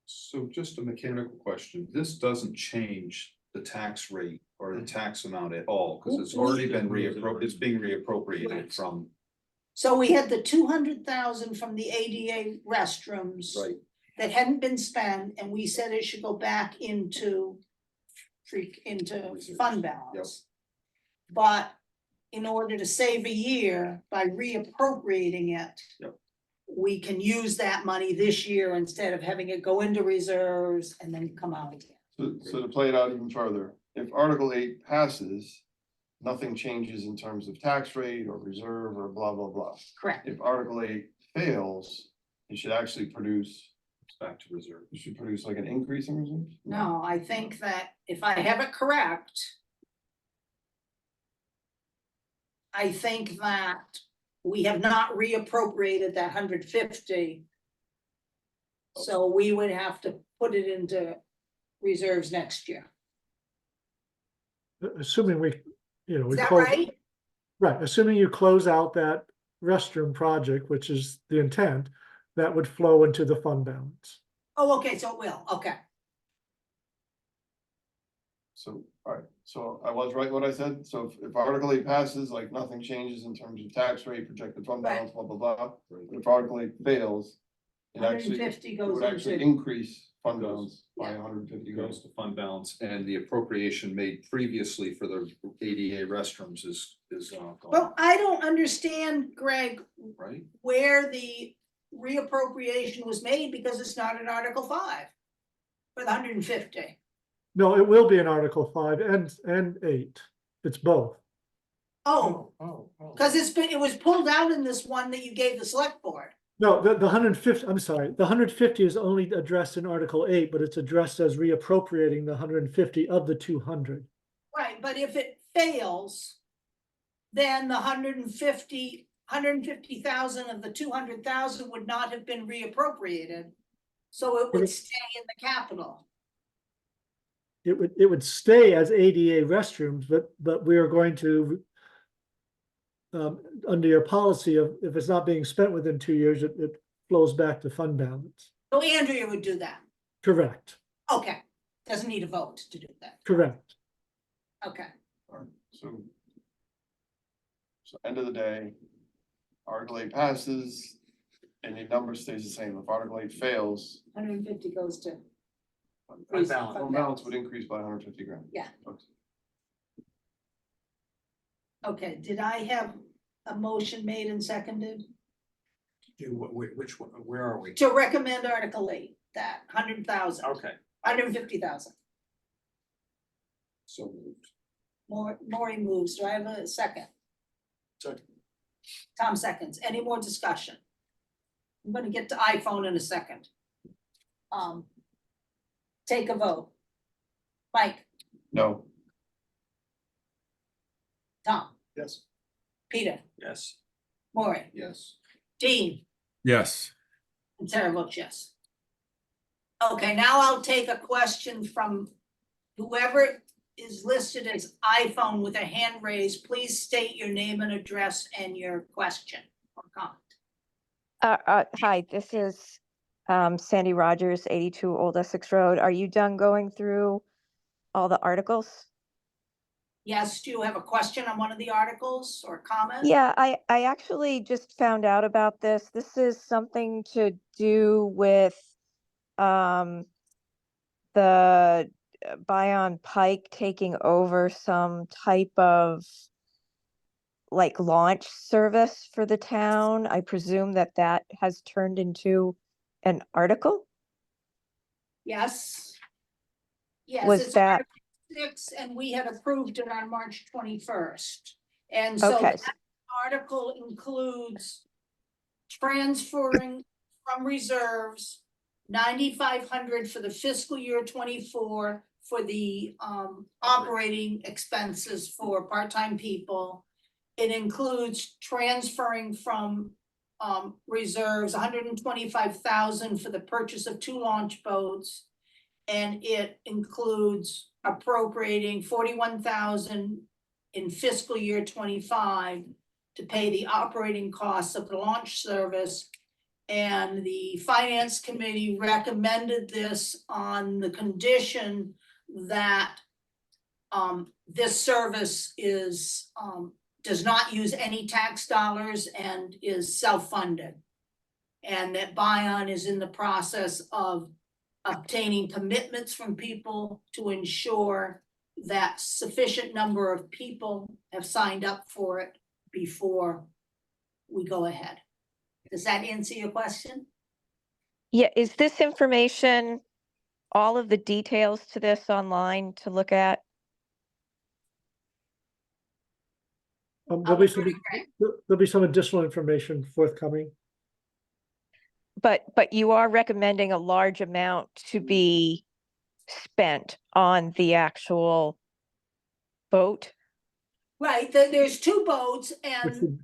So just a mechanical question, this doesn't change the tax rate or the tax amount at all, because it's already been it's being reappropriated Right. from So we had the 200,000 from the ADA restrooms. Right. That hadn't been spent, and we said it should go back into Reserves. fund balance. But in order to save a year by reappropriating it. Yep. We can use that money this year instead of having it go into reserves and then come out again. So to play it out even further, if Article 8 passes, nothing changes in terms of tax rate or reserve or blah, blah, blah. Correct. If Article 8 fails, it should actually produce, It's back to reserve. it should produce like an increase in reserves? No, I think that if I have it correct. I think that we have not reappropriated that 150. So we would have to put it into reserves next year. Assuming we, we Is that close. right? Right, assuming you close out that restroom project, which is the intent, that would flow into the fund balance. Oh, okay, so it will, okay. So, all right, so I was right what I said, so if Article 8 passes, like nothing changes in terms of tax rate, projected fund Right. balance, blah, blah, blah. But if Article 8 fails, it actually, 150 it goes would actually into, increase fund Goes. balance by Yeah. 150 It grand. goes to fund balance, and the appropriation made previously for the ADA restrooms is gone, well, I don't understand, Greg, right? where the reappropriation was made because it's not in Article 5. For the 150. No, it will be in Article 5 and 8. It's both. Oh, Oh. because it was pulled out in this one that you gave the select board. No, the 150, I'm sorry, the 150 is only addressed in Article 8, but it's addressed as reappropriating the 150 of the 200. Right, but if it fails, then the 150,000 of the 200,000 would not have been reappropriated. So it would stay in the capital. It would stay as ADA restrooms, but we are going to, under your policy of if it's not being spent within 2 years, it flows back to fund balance. So Andrea would do that. Correct, Okay, doesn't need a vote to do that. correct. Okay, Alright, so end of the day, Article 8 passes, and the number stays the same. If Article 8 fails, 150 goes to. Fund balance. fund balance would increase by 150 grand. Yeah. Okay. Okay, did I have a motion made and seconded Which one, where are we? to recommend Article 8, that 100,000, Okay, 150,000? So moved. Maury moves. Do I have a second? Second. Tom seconds. Any more discussion? I'm gonna get to iPhone in a second. Take a vote. Mike, No, Tom, Yes. Peter, yes. Maury, Yes. Dean, Yes, and Sarah votes yes. Okay, now I'll take a question from whoever is listed as iPhone with a hand raised. Please state your name and address and your question or comment. Hi, this is Sandy Rogers, 82 Old Essex Road. Are you done going through all the articles? Yes, do you have a question on one of the articles or comment? Yeah, I actually just found out about this. This is something to do with the Bion Pike taking over some type of like launch service for the town. I presume that has turned into an article? Yes. Yes, Was it's that- Article 6, and we had approved it on March 21st. And so Okay. that article includes transferring from reserves 9,500 for the fiscal year 24 for the operating expenses for part-time people. It includes transferring from reserves 125,000 for the purchase of 2 launch boats. And it includes appropriating 41,000 in fiscal year 25 to pay the operating costs of the launch service. And the finance committee recommended this on the condition that this service is does not use any tax dollars and is self-funded. And that Bion is in the process of obtaining commitments from people to ensure that sufficient number of people have signed up for it before we go ahead. Does that answer your question? Yeah, is this information, all of the details to this online to look at? There'll be some, there'll be some additional information forthcoming. But you are recommending a large amount to be spent on the actual boat? Right, there's two boats Which and would-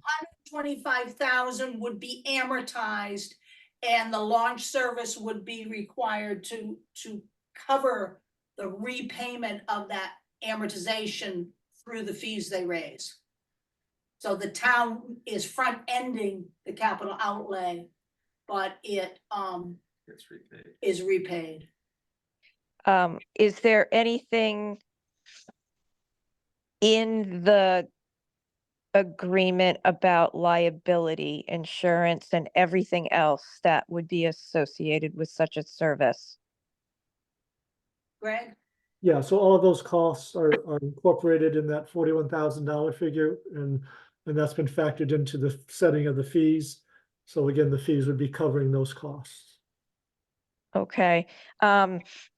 125,000 would be amortized. And the launch service would be required to cover the repayment of that amortization through the fees they raise. So the town is front ending the capital outlay, but it It's repaid. is repaid. Is there anything in the agreement about liability insurance and everything else that would be associated with such a service? Greg? Yeah, so all of those costs are incorporated in that $41,000 figure, and that's been factored into the setting of the fees. So again, the fees would be covering those costs. Okay,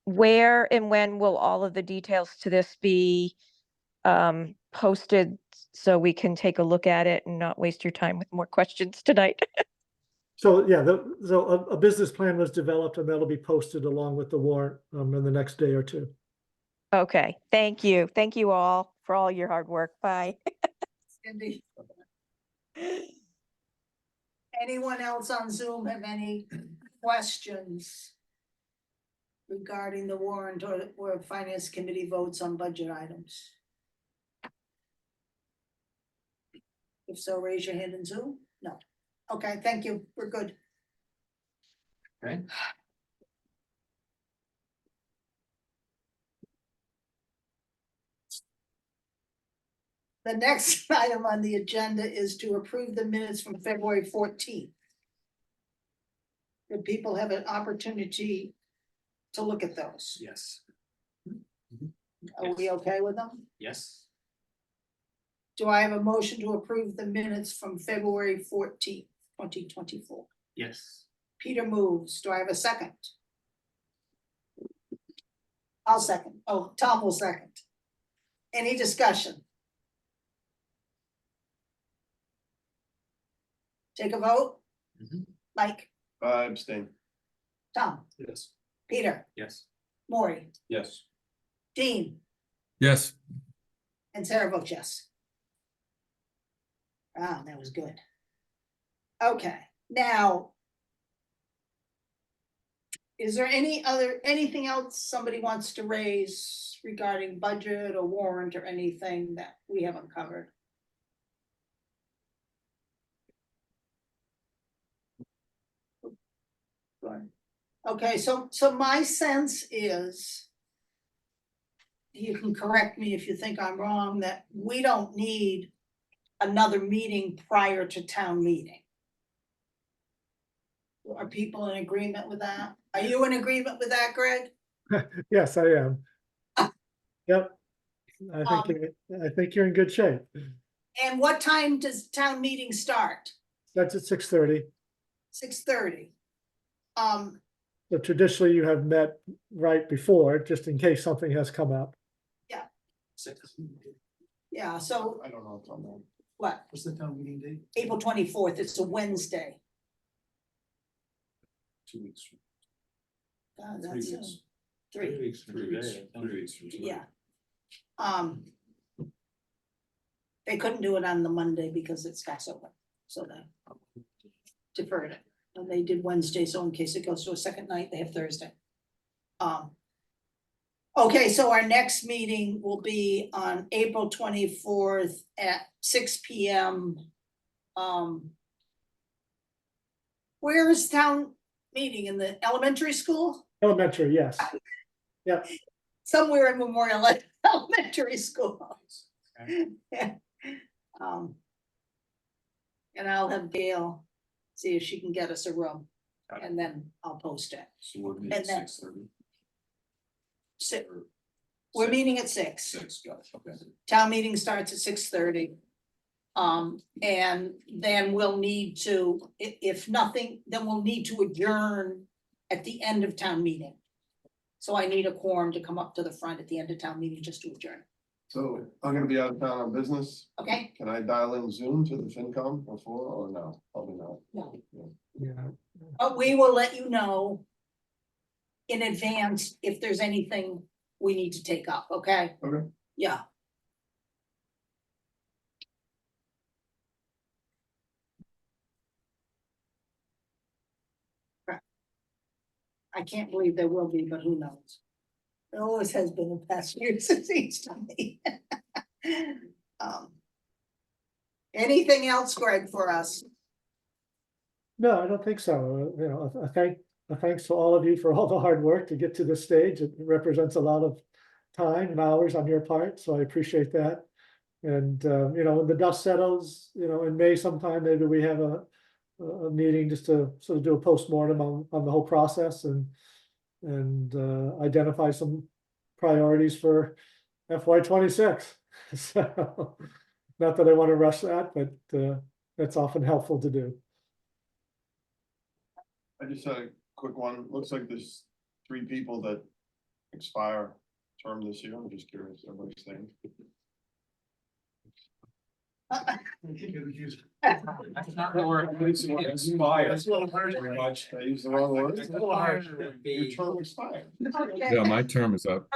where and when will all of the details to this be posted so we can take a look at it and not waste your time with more questions tonight? So yeah, so a business plan was developed and that'll be posted along with the warrant in the next day or two. Okay, thank you. Thank you all for all your hard work. Bye. Cindy? Anyone else on Zoom have any questions regarding the warrant or finance committee votes on budget items? If so, raise your hand in Zoom. No. Okay, thank you. We're good. Okay. The next item on the agenda is to approve the minutes from February 14th. Did people have an opportunity to look at those? Yes. Are we okay with them? Yes. Do I have a motion to approve the minutes from February 14th, 2024? Yes. Peter moves. Do I have a second? I'll second. Oh, Tom will second. Any discussion? Take a vote. Mhm. Mike, Abstain. Tom, Yes. Peter, Yes. Maury, Yes. Dean, Yes, and Sarah votes yes. Ah, that was good. Okay, now. Is there anything else somebody wants to raise regarding budget or warrant or anything that we haven't covered? Good. Okay, so my sense is. You can correct me if you think I'm wrong, that we don't need another meeting prior to town meeting. Are people in agreement with that? Are you in agreement with that, Greg? Yes, I am. Yep. I think you're in good shape. And what time does town meeting start? That's at 6:30. 6:30. So traditionally you have met right before, just in case something has come up. Six. Yeah, so I don't know if I'm on. what? What's the town meeting date? April 24th, it's a Wednesday. 2 weeks. God, 3 that's, weeks. 3, weeks from 3 weeks. today. 3 weeks from today. yeah. They couldn't do it on the Monday because it's Passover, so they deferred it. And they did Wednesday, so in case it goes to a second night, they have Thursday. Okay, so our next meeting will be on April 24th at 6 p.m. Where is town meeting? In the elementary school? Elementary, yes. Yep. Somewhere in Memorial Elementary School. Yeah. Um. And I'll have Gail see if she can get us a room, and then I'll post it. So we're And then- 6:30. We're meeting at 6. 6, got it, okay. Town meeting starts at 6:30. And then we'll need to, if nothing, then we'll need to adjourn at the end of town meeting. So I need a quorum to come up to the front at the end of town meeting just to adjourn, So I'm gonna be out of town on business. okay? Can I dial in Zoom to the FinCom before or no? Probably not. No. Yeah, But we will let you know in advance if there's anything we need to take up, okay? Okay. Yeah. I can't believe there will be, but who knows? There always has been the past year since he's done me. Anything else, Greg, for us? no, I don't think so. You know, a thanks to all of you for all the hard work to get to this stage. It represents a lot of time and hours on your part, so I appreciate that. And, you know, when the dust settles, you know, in May sometime, maybe we have a meeting just to sort of do a postmortem on the whole process and identify some priorities for FY 26. So, not that I want to rush that, but that's often helpful to do. I just had a quick one. Looks like there's 3 people that expire term this year. I'm just curious, everybody's saying. That's not the word. Expire. That's a little harsh. Very much. I used the wrong word. It's a little harsh to Your be- term expired. Yeah, my term is up.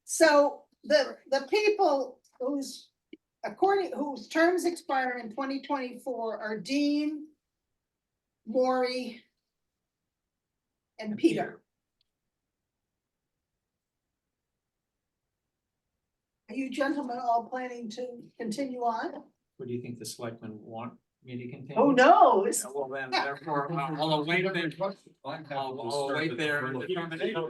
So the people whose whose terms expire in 2024 are Dean, Maury, and Peter. Are you gentlemen all planning to continue on? What do you think the selectmen want me to continue? Who knows? Yeah, well, then, therefore, I'll await their, I'll await their determination.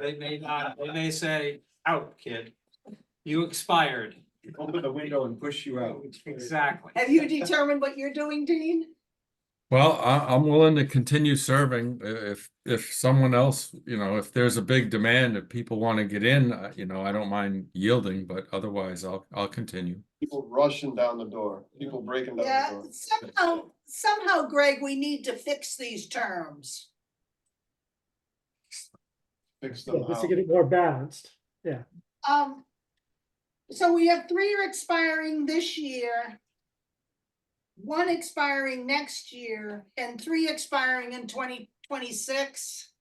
They may not, they may say, out, kid, you expired. Open the window and push you out. Exactly. Have you determined what you're doing, Dean? Well, I'm willing to continue serving if someone else, you know, if there's a big demand, if people want to get in, you know, I don't mind yielding, but otherwise I'll continue. People rushing down the door, people breaking down the Yeah, door. somehow, Greg, we need to fix these terms. Fix Yeah, them just to out. get it more balanced. So we have 3 are expiring this year, 1 expiring next year, and 3 expiring in 2026.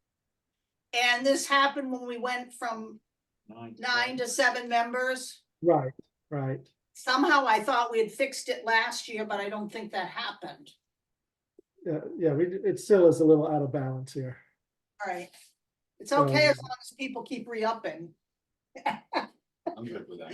And this happened when we went from 9 to 7 members. Right, right. Somehow I thought we had fixed it last year, but I don't think that happened. Yeah, it still is a little out of balance here. All right. It's okay as long as people keep re-upping. I'm good with that.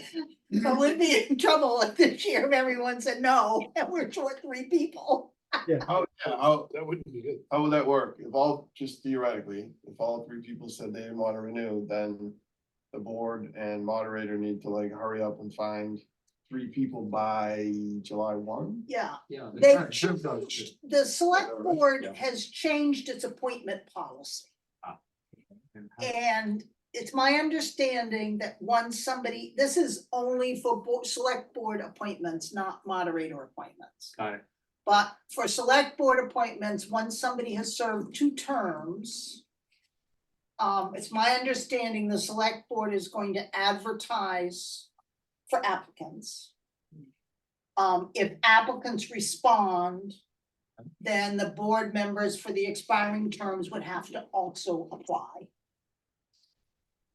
But we'd be in trouble if this year if everyone said no, and we're short 3 people. How That wouldn't be good. would that work? If all, just theoretically, if all 3 people said they didn't want to renew, then the board and moderator need to like hurry up and find 3 people by July 1? Yeah. Yeah. They've changed, the select Yeah, right. board Yeah. has changed its appointment policy. And And it's my understanding that once somebody, this is only for select board appointments, not moderator appointments. Got it. But for select board appointments, once somebody has served 2 terms, it's my understanding the select board is going to advertise for applicants. If applicants respond, then the board members for the expiring terms would have to also apply.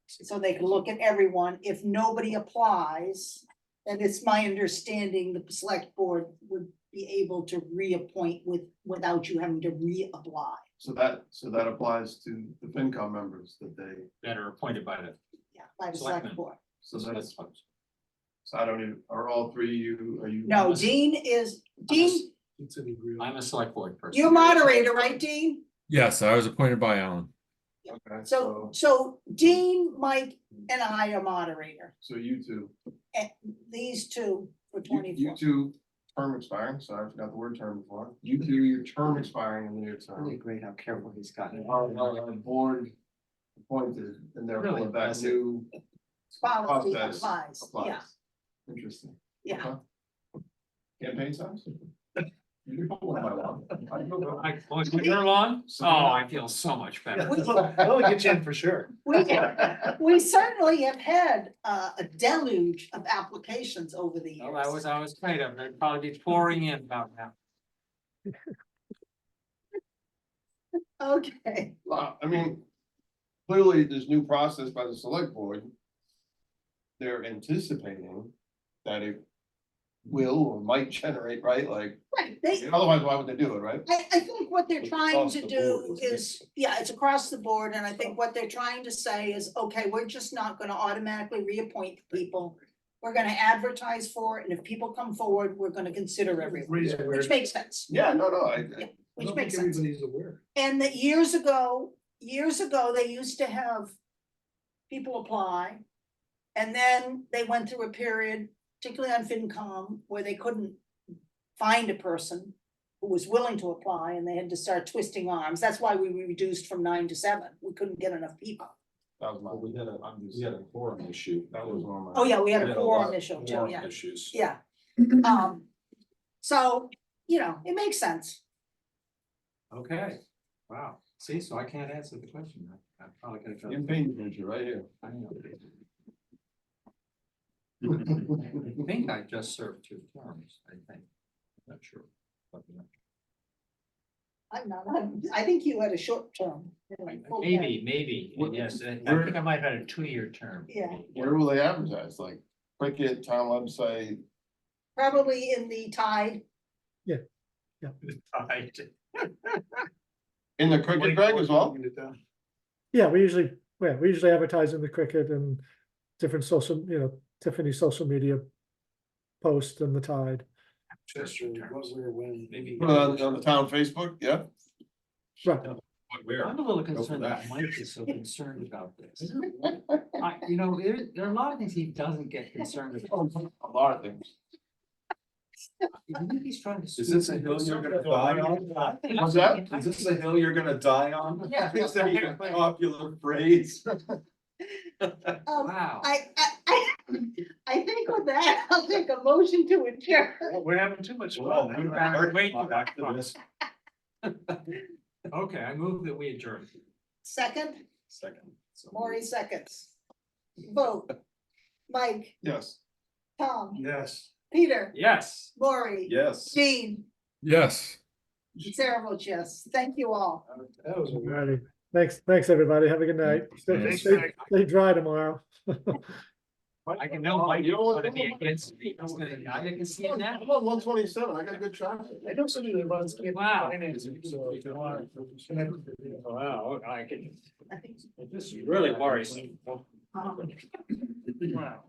So they can look at everyone. If nobody applies, then it's my understanding the select board would be able to reappoint without you having to reapply. So that applies to the FinCom members that they, That are appointed by the, Yeah, by the select Selectmen. board. so that's, so I don't even, are all 3 you, are you? No, Dean is, Dean, It's an agreement. I'm a select board person. you're moderator, right, Dean? Yes, I was appointed by Alan. Okay, So Dean, Mike, and I are moderator. So you 2, And these 2, for You twenty-four. two term expiring, so I forgot the word term before. You two, your term expiring in the near Really term. great how careful he's gotten. Our board appointed and therefore Really that impressive. new Policy process applies, yeah, applies. Interesting. yeah. Okay. Campaign signs? You can put one in my lawn. I can go- You're on? Oh, I feel so much better. I'll get you in for sure. We certainly have had a deluge of applications over the Well, years. I was kind of, they'd probably be pouring in about now. Okay, Well, I mean, clearly this new process by the select board. They're anticipating that it will or might generate, right, like, right, they, otherwise, why would they do it, right? I think what they're It's trying across to the do board, isn't it? is, yeah, it's across the board, and I think what they're trying to say is, okay, we're just not gonna automatically reappoint people. We're gonna advertise for it, and if people come forward, we're gonna consider everyone, Raise which awareness. makes sense, Yeah, no, I which don't makes think sense. everybody's aware. And that years ago, they used to have people apply. And then they went through a period, particularly on FinCom, where they couldn't find a person who was willing to apply, and they had to start twisting arms. That's why we reduced from 9 to 7. We couldn't get enough people. that was my, We had a quorum issue. that was one of my. Oh, yeah, we had We a had lot quorum of issue too, quorum yeah, Issues. yeah. So, it makes sense. Okay, wow. See, so I can't answer the question. I probably could have. Campaign manager right here. I know. I think I just served 2 terms, I think. I'm not sure. But, you know, I'm not, I think you had a short term. maybe, yes, I think I might have had a 2-year term. Yeah. Where will they advertise, like, Cricket, town website? Probably in the Tide. Right. In the Cricket, Greg, as well? Yeah, we usually advertise in the Cricket and different social, Tiffany social media posts and the Tide. Just what, where, when, maybe. Put it on the town Facebook, yeah? Right. Where? I'm a little for concerned that that. Mike is so concerned about this. There are a lot of things he doesn't get concerned about. A lot of things. You think he's trying to. Is this a hill you're gonna die on? What's that? Is this a hill you're gonna die on? Yeah. Is that your popular phrase? Wow. I think with that, I'll take a motion to adjourn. We're having too much Well, fun. good back- back to this. Okay, I move that we adjourn. Second, Second. So- Maury seconds. Vote. Mike, Yes. Tom, Yes. Peter, Yes. Maury. Yes. Jean, Yes. Sarah votes yes. Thank you all. That was a Alrighty. Thanks, everybody. Have a good night. Thanks, Stay Mike. stay dry tomorrow. I can know Mike is gonna be against me. He's gonna, I can see it now. I'm on 127, I got good traffic. I know somebody that runs. Wow. finance, so if you want. Wow, I can. This really worries me. Um, Wow.